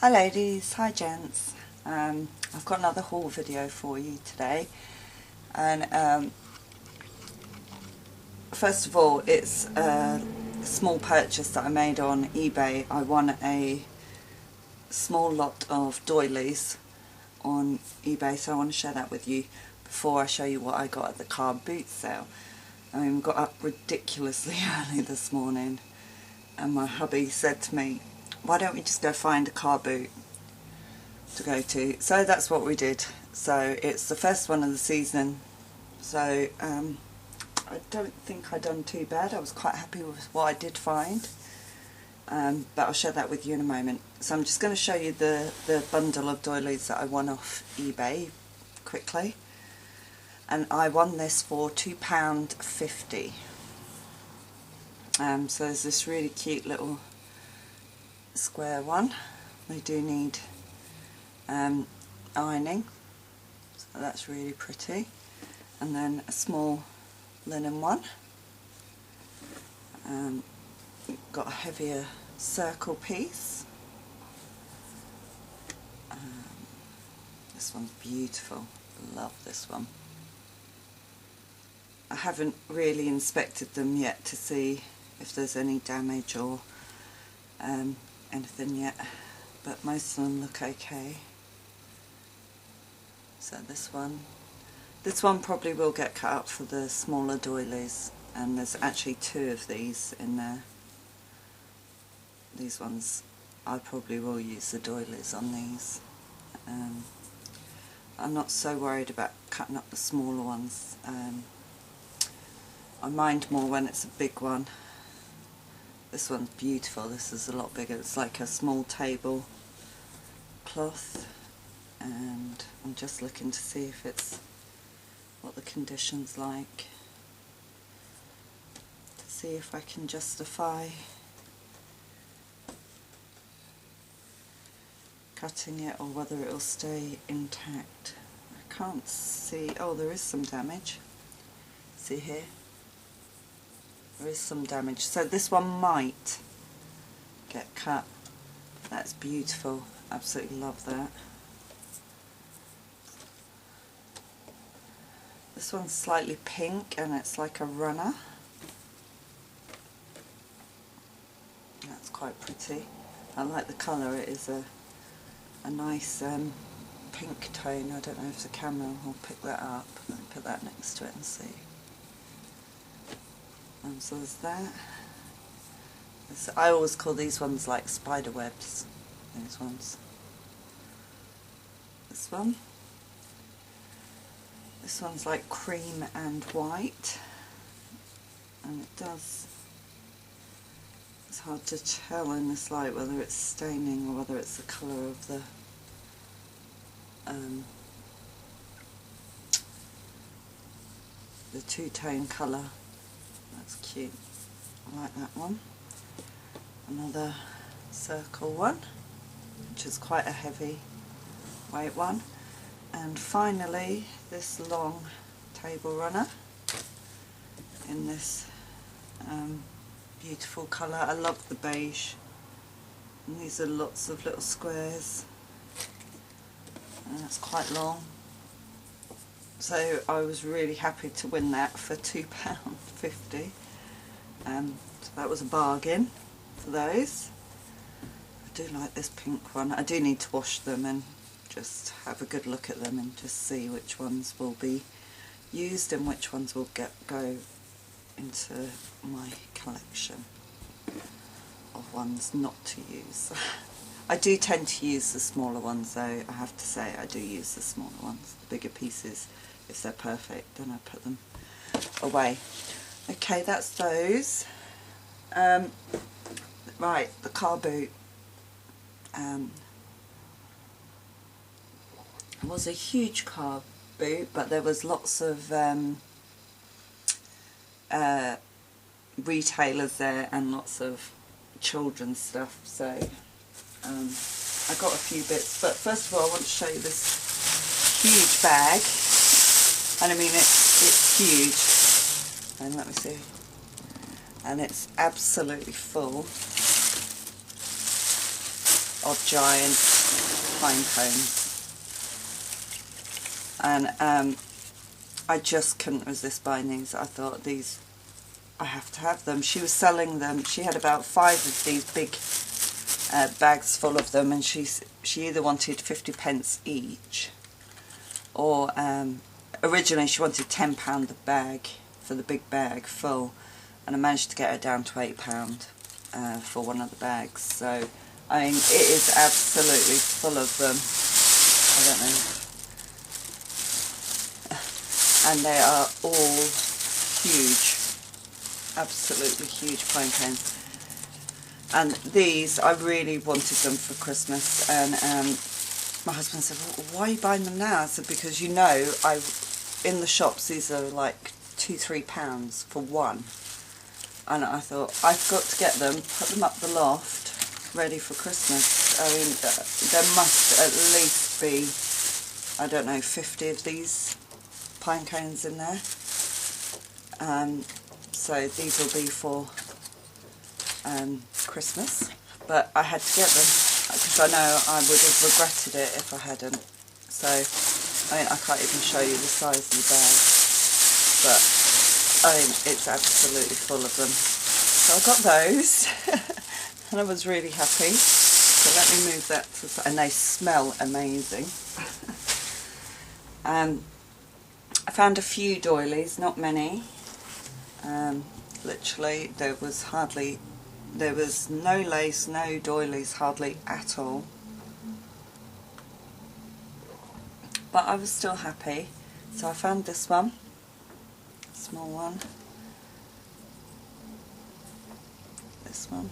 Hi ladies, hi gents. I've got another haul video for you today, and first of all, it's a small purchase that I made on eBay. I won a small lot of doilies on eBay, so I want to share that with you before I show you what I got at the car boot sale. I got up ridiculously early this morning, and my hubby said to me, why don't we just go find a car boot to go to? So that's what we did. So it's the first one of the season, so I don't think I've done too bad. I was quite happy with what I did find, but I'll share that with you in a moment. So I'm just going to show you the bundle of doilies that I won off eBay quickly, and I won this for £2.50. So there's this really cute little square one. They do need ironing, so that's really pretty, and then a small linen one. Got a heavier circle piece. This one's beautiful, love this one. I haven't really inspected them yet to see if there's any damage or anything yet, but most of them look okay. So this one probably will get cut up for the smaller doilies, and there's actually two of these in there. These ones, I probably will use the doilies on these. I'm not so worried about cutting up the smaller ones. I mind more when it's a big one. This one's beautiful. This is a lot bigger. It's like a small table cloth, and I'm just looking to see if it's what the condition's like, to see if I can justify cutting it or whether it'll stay intact. I can't see. Oh, there is some damage. See here? There is some damage, so this one might get cut. That's beautiful, absolutely love that. This one's slightly pink and it's like a runner. That's quite pretty. I like the colour. It is a nice pink tone. I don't know if the camera will pick that up. Let me put that next to it and see. So there's that. I always call these ones like spider webs, these ones. This one's like cream and white, and it's hard to tell in this light whether it's staining or whether it's the colour of the two-tone colour. That's cute. I like that one. Another circle one, which is quite a heavy weight one. And finally, this long table runner in this beautiful colour. I love the beige. And these are lots of little squares. And that's quite long. So I was really happy to win that for £2.50. So that was a bargain for those. I do like this pink one. I do need to wash them and just have a good look at them and just see which ones will be used and which ones will go into my collection of ones not to use. I do tend to use the smaller ones though, I have to say. I do use the smaller ones. The bigger pieces, if they're perfect, then I put them away. Okay, that's those. Right, the car boot. It was a huge car boot, but there was lots of retailers there and lots of children's stuff, so I got a few bits. But first of all, I want to show you this huge bag, and I mean it's huge, and let me see, and it's absolutely full of giant pine cones. And I just couldn't resist buying these. I thought these, I have to have them. She was selling them. She had about 5 of these big bags full of them, and she either wanted 50p each, or originally she wanted £10 a bag for the big bag full, and I managed to get her down to £8 for one of the bags. So I mean, it is absolutely full of them. I don't know. And they are all huge, absolutely huge pine cones. And these, I really wanted them for Christmas, and my husband said, well, why are you buying them now? I said, because you know, in the shops these are like £2–3 for one. And I thought, I've got to get them, put them up the loft, ready for Christmas. I mean, there must at least be, I don't know, 50 of these pine cones in there. So these will be for Christmas, but I had to get them because I know I would have regretted it if I hadn't. So I mean, I can't even show you the size of the bag, but I mean, it's absolutely full of them. So I got those and I was really happy. So let me move that to the side. And they smell amazing. I found a few doilies, not many. Literally there was no lace, no doilies, hardly at all. But I was still happy. So I found this one, small one, this one.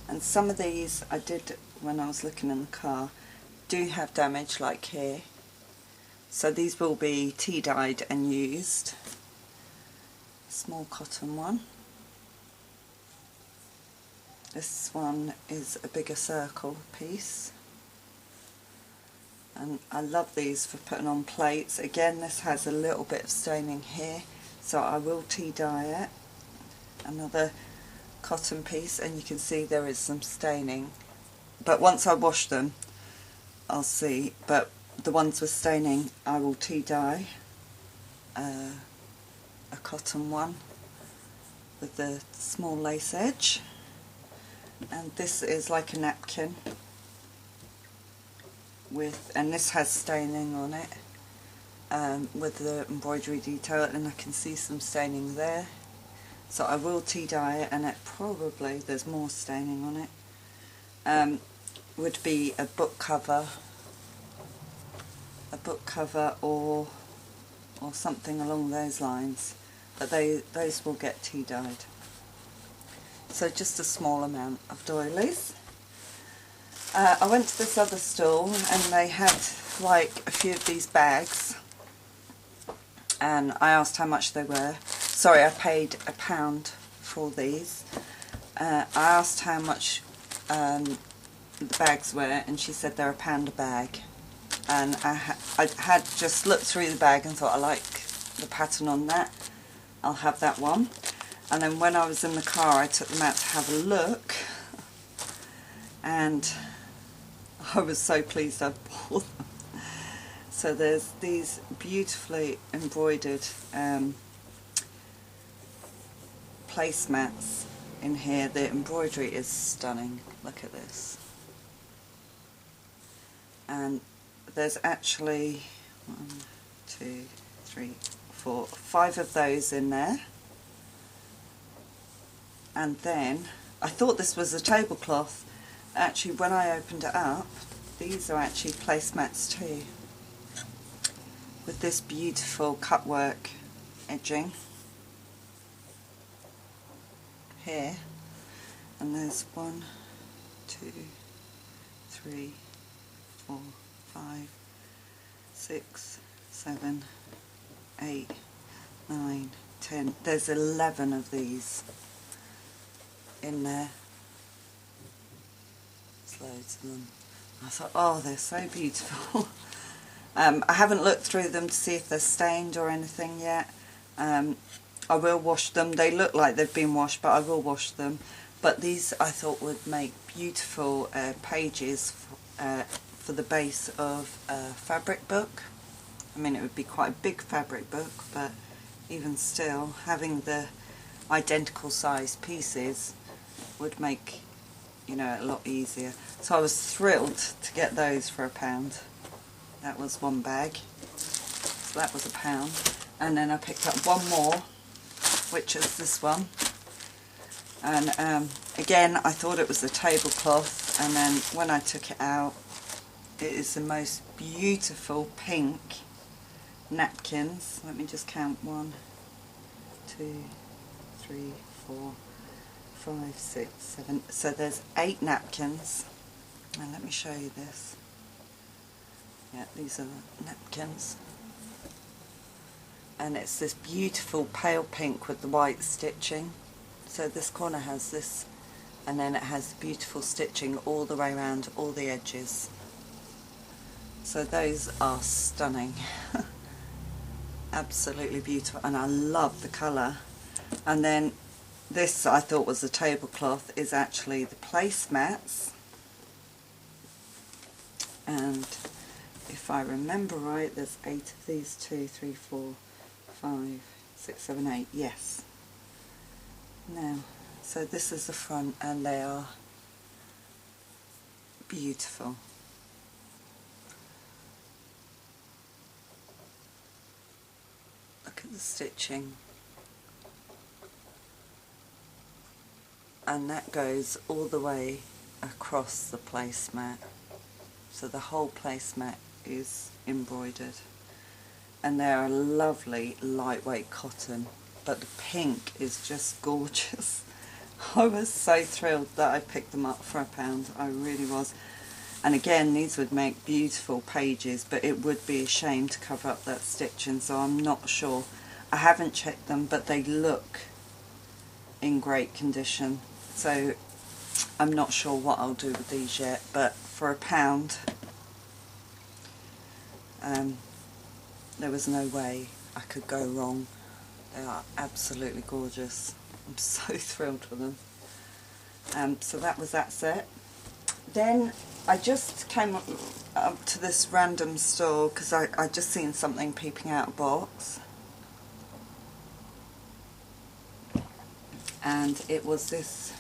And some of these I did, when I was looking in the car, do have damage, like here. So these will be tea dyed and used. Small cotton one. This one is a bigger circle piece. And I love these for putting on plates. Again, this has a little bit of staining here, so I will tea dye it. Another cotton piece, and you can see there is some staining. But once I wash them, I'll see. But the ones with staining, I will tea dye a cotton one with the small lace edge. And this is like a napkin and this has staining on it with the embroidery detail, and I can see some staining there. So I will tea dye it, and it probably, there's more staining on it. Would be a book cover or something along those lines, but those will get tea dyed. So just a small amount of doilies. I went to this other stall and they had like a few of these bags, and I asked how much they were. Sorry, I paid £1 for these. I asked how much the bags were, and she said they're £1 a bag. And I had just looked through the bag and thought, I like the pattern on that, I'll have that one. And then when I was in the car, I took them out to have a look, and I was so pleased I bought them. So there's these beautifully embroidered placemats in here. The embroidery is stunning. Look at this. And there's actually 1, 2, 3, 4, 5 of those in there. And then I thought this was a tablecloth. Actually, when I opened it up, these are actually placemats too, with this beautiful cutwork edging here. And there's 1, 2, 3, 4, 5, 6, 7, 8, 9, 10. There's 11 of these in there. There's loads of them. I thought, oh, they're so beautiful. I haven't looked through them to see if they're stained or anything yet. I will wash them. They look like they've been washed, but I will wash them. But these I thought would make beautiful pages for the base of a fabric book. I mean, it would be quite a big fabric book, but even still, having the identical size pieces would make, you know, it a lot easier. So I was thrilled to get those for £1. That was one bag, so that was £1. And then I picked up one more, which is this one. And again, I thought it was a tablecloth, and then when I took it out, it is the most beautiful pink napkins. Let me just count: 1, 2, 3, 4, 5, 6, 7. So there's 8 napkins. And let me show you this. Yeah, these are the napkins. And it's this beautiful pale pink with the white stitching. So this corner has this, and then it has beautiful stitching all the way around all the edges. So those are stunning. Absolutely beautiful, and I love the colour. And then this, I thought was a tablecloth, is actually the placemats. And if I remember right, there's 8 of these. 2, 3, 4, 5, 6, 7, 8. Yes. Now, so this is the front, and they are beautiful. Look at the stitching. And that goes all the way across the placemat. So the whole placemat is embroidered. And they are lovely lightweight cotton. But the pink is just gorgeous. I was so thrilled that I picked them up for £1. I really was. And again, these would make beautiful pages, but it would be a shame to cover up that stitching, so I'm not sure. I haven't checked them, but they look in great condition. So I'm not sure what I'll do with these yet, but for £1, there was no way I could go wrong. They are absolutely gorgeous. I'm so thrilled with them. So that was that set. Then I just came up to this random store because I just seen something peeping out of a box. And it was this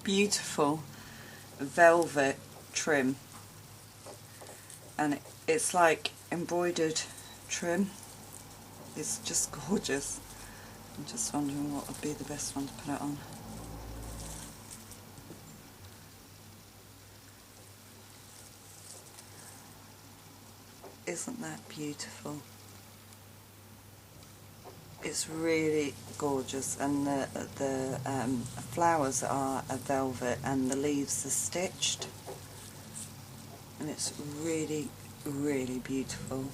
beautiful velvet trim. And it's like embroidered trim. It's just gorgeous. I'm just wondering what would be the best one to put it on. Isn't that beautiful? It's really gorgeous, and the flowers are a velvet and the leaves are stitched, and it's really, really beautiful.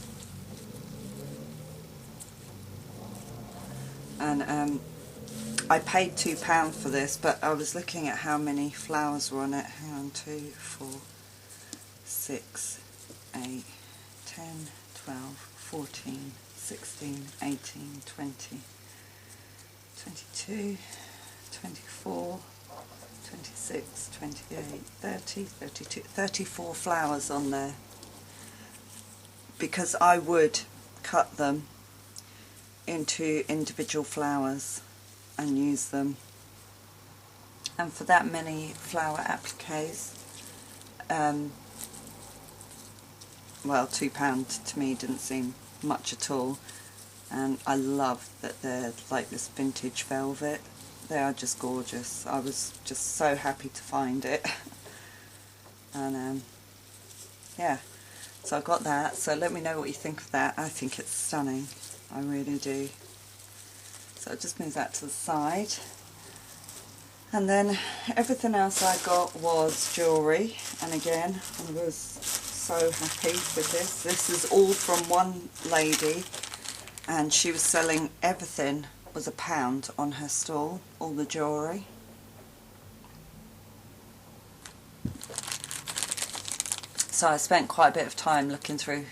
And I paid £2 for this, but I was looking at how many flowers were on it. Hang on, 2, 4, 6, 8, 10, 12, 14, 16, 18, 20, 22, 24, 26, 28, 30, 32, 34 flowers on there. Because I would cut them into individual flowers and use them. And for that many flower appliques, well, £2 to me didn't seem much at all. And I love that they're like this vintage velvet. They are just gorgeous. I was just so happy to find it. And yeah, so I got that. So let me know what you think of that. I think it's stunning. I really do. So I'll just move that to the side. And then everything else I got was jewellery. And again, I was so happy with this. This is all from one lady, and she was selling everything was £1 on her stall, all the jewellery. So I spent quite a bit of time looking through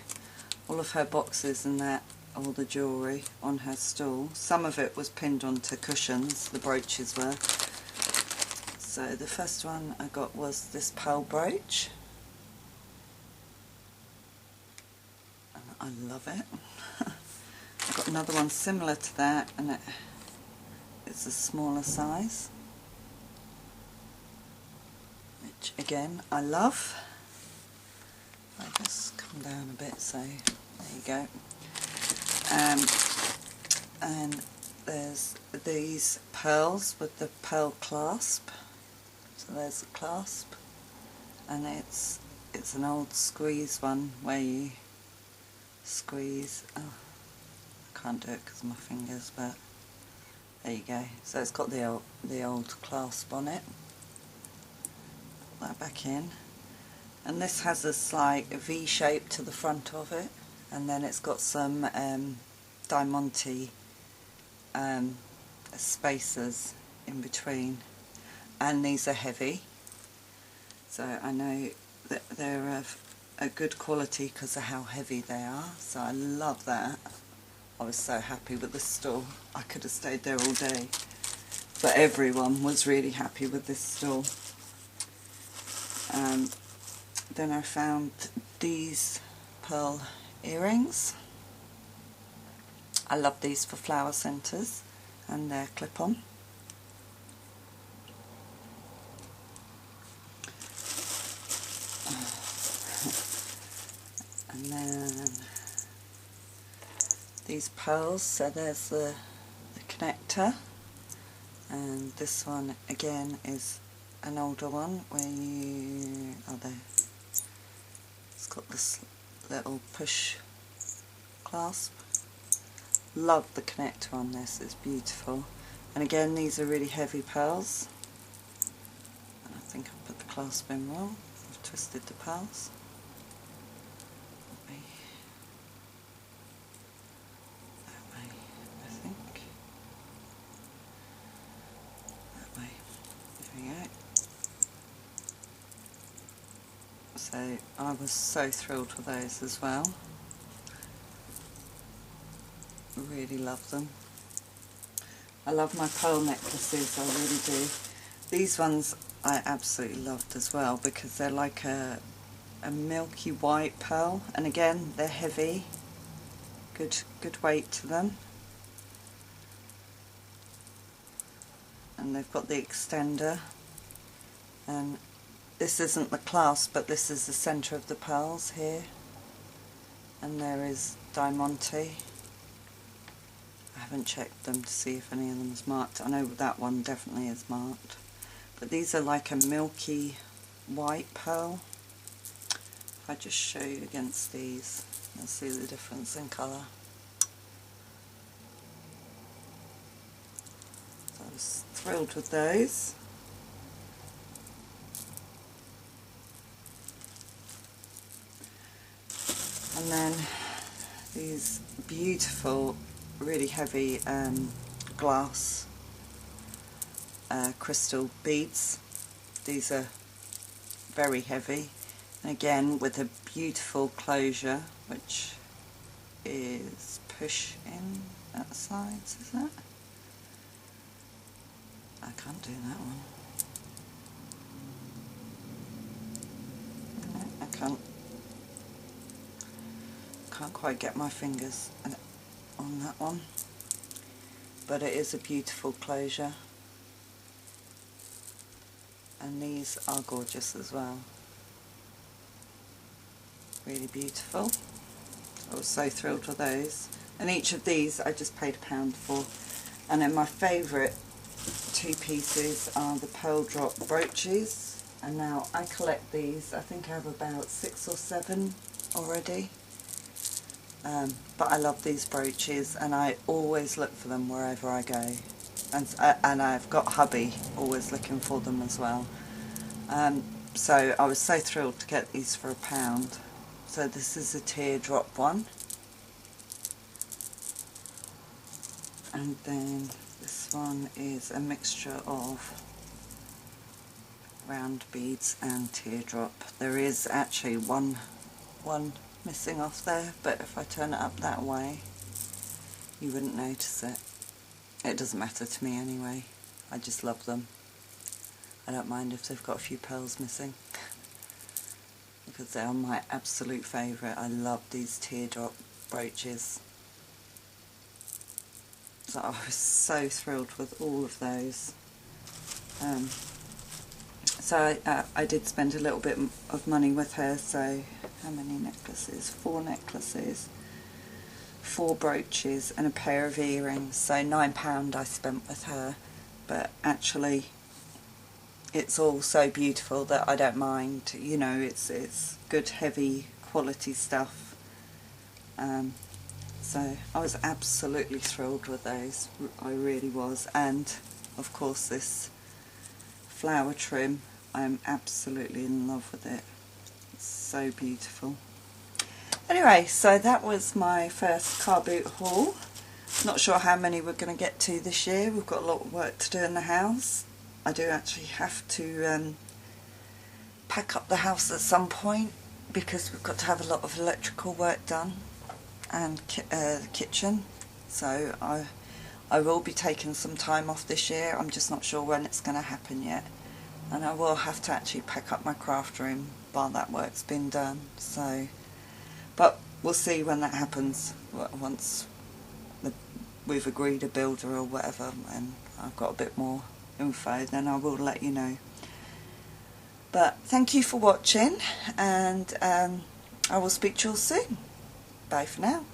all of her boxes and that, all the jewellery on her stall. Some of it was pinned onto cushions, the brooches were. So the first one I got was this pearl brooch, and I love it. I got another one similar to that, and it's a smaller size, which again I love. I just come down a bit, so there you go. And there's these pearls with the pearl clasp. So there's the clasp, and it's an old squeeze one where you squeeze. Oh, I can't do it because of my fingers, but there you go. So it's got the old clasp on it. Put that back in, and this has a slight V shape to the front of it, and then it's got some diamante spacers in between, and these are heavy, so I know that they're of a good quality because of how heavy they are, so I love that. I was so happy with this store. I could have stayed there all day, but everyone was really happy with this store. Then I found these pearl earrings. I love these for flower centres, and they're clip-on. And then these pearls, so there's the connector, and this one again is an older one where you, oh there, it's got this little push clasp. Love the connector on this, it's beautiful. And again, these are really heavy pearls, and I think I put the clasp in wrong. I've twisted the pearls. That way, I think. That way. There we go. So I was so thrilled with those as well. Really love them. I love my pearl necklaces, I really do. These ones I absolutely loved as well because they're like a milky white pearl, and again they're heavy, good weight to them, and they've got the extender, and this isn't the clasp but this is the centre of the pearls here, and there is diamante. I haven't checked them to see if any of them is marked. I know that one definitely is marked. But these are like a milky white pearl. If I just show you against these, you'll see the difference in colour. So I was thrilled with those. And then these beautiful, really heavy glass crystal beads. These are very heavy, and again with a beautiful closure, which is push in at the sides, is that? I can't do that one. No, I can't quite get my fingers on that one, but it is a beautiful closure, and these are gorgeous as well, really beautiful. I was so thrilled with those, and each of these I just paid £1 for. And then my favourite two pieces are the pearl drop brooches, and now I collect these. I think I have about 6 or 7 already. But I love these brooches, and I always look for them wherever I go, and I've got hubby always looking for them as well. So I was so thrilled to get these for £1. So this is a teardrop one, and then this one is a mixture of round beads and teardrop. There is actually one missing off there, but if I turn it up that way you wouldn't notice it. It doesn't matter to me anyway. I just love them. I don't mind if they've got a few pearls missing, because they are my absolute favourite. I love these teardrop brooches. So I was so thrilled with all of those. So I did spend a little bit of money with her. So how many necklaces? 4 necklaces, 4 brooches and a pair of earrings. So £9 I spent with her, but actually it's all so beautiful that I don't mind. You know, it's good heavy quality stuff. So I was absolutely thrilled with those. I really was. And of course this flower trim, I'm absolutely in love with it. It's so beautiful. Anyway, so that was my first car boot haul. Not sure how many we're going to get to this year. We've got a lot of work to do in the house. I do actually have to pack up the house at some point, because we've got to have a lot of electrical work done, and the kitchen. So I will be taking some time off this year. I'm just not sure when it's going to happen yet. And I will have to actually pack up my craft room while that work's been done. So, but we'll see when that happens, once we've agreed a builder or whatever, and I've got a bit more info, then I will let you know. But thank you for watching, and I will speak to you all soon. Bye for now.